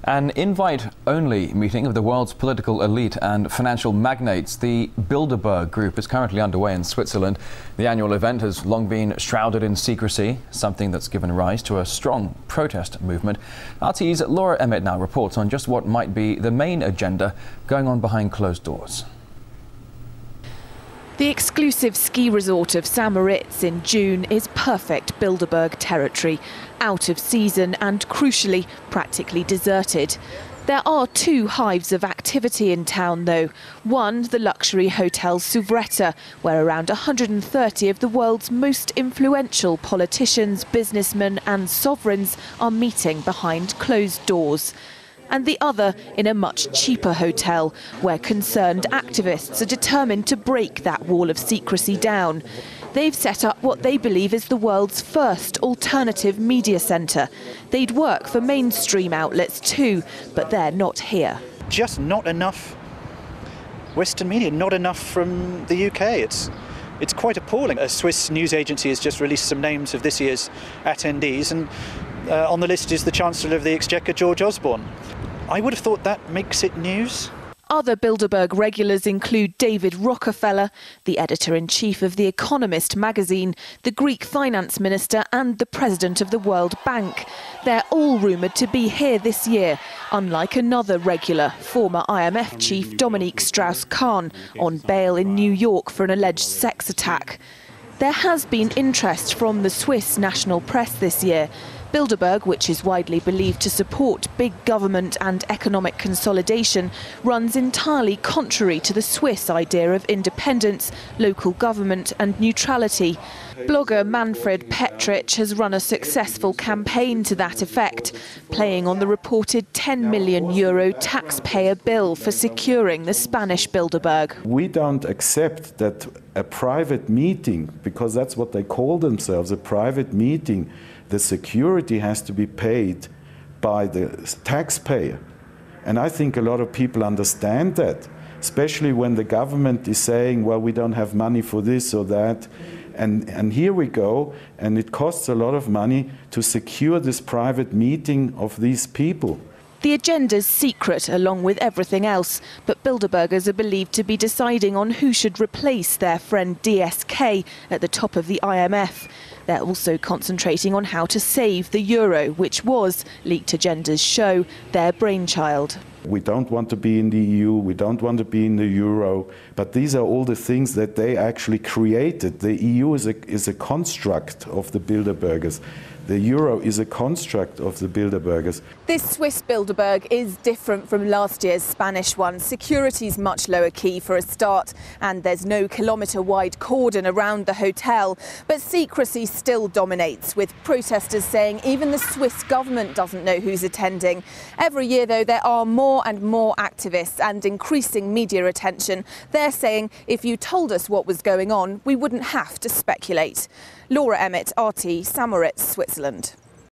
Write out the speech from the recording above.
An invite-only meeting of the world's political elite and financial magnates, the Bilderberg group, is currently underway in Switzerland. The annual event has long been shrouded in secrecy, something that's given rise to a strong protest movement. RT's Laura Emmett now reports on just what might be the main agenda going on behind closed doors. The exclusive ski resort of St Moritz in June is perfect Bilderberg territory, out of season and, crucially, practically deserted. There are two hives of activity in town, though. One, the luxury hotel Souvretta, where around 130 of the world's most influential politicians, businessmen and sovereigns are meeting behind closed doors. And the other in a much cheaper hotel, where concerned activists are determined to break that wall of secrecy down. They've set up what they believe is the world's first alternative media centre. They'd work for mainstream outlets too, but they're not here. Just not enough Western media, not enough from the UK. It's quite appalling. A Swiss news agency has just released some names of this year's attendees, and on the list is the Chancellor of the Exchequer, George Osborne. I would have thought that makes it news. Other Bilderberg regulars include David Rockefeller, the editor-in-chief of The Economist magazine, the Greek finance minister and the president of the World Bank. They're all rumoured to be here this year, unlike another regular, former IMF chief Dominique Strauss-Kahn, on bail in New York for an alleged sex attack. There has been interest from the Swiss national press this year. Bilderberg, which is widely believed to support big government and economic consolidation, runs entirely contrary to the Swiss idea of independence, local government and neutrality. Blogger Manfred Petrich has run a successful campaign to that effect, playing on the reported €10 million taxpayer bill for securing the Spanish Bilderberg. We don't accept that a private meeting, because that's what they call themselves, a private meeting, the security has to be paid by the taxpayer. And I think a lot of people understand that, especially when the government is saying, well, we don't have money for this or that. And here we go, and it costs a lot of money to secure this private meeting of these people. The agenda's secret, along with everything else, but Bilderbergers are believed to be deciding on who should replace their friend DSK at the top of the IMF. They're also concentrating on how to save the euro, which was, leaked agendas show, their brainchild. We don't want to be in the EU, we don't want to be in the euro, but these are all the things that they actually created. The EU is a construct of the Bilderbergers. The euro is a construct of the Bilderbergers. This Swiss Bilderberg is different from last year's Spanish one. Security's much lower key for a start, and there's no kilometre-wide cordon around the hotel. But secrecy still dominates, with protesters saying even the Swiss government doesn't know who's attending. Every year, though, there are more and more activists and increasing media attention. They're saying if you told us what was going on, we wouldn't have to speculate. Laura Emmett, RT, St Moritz, Switzerland.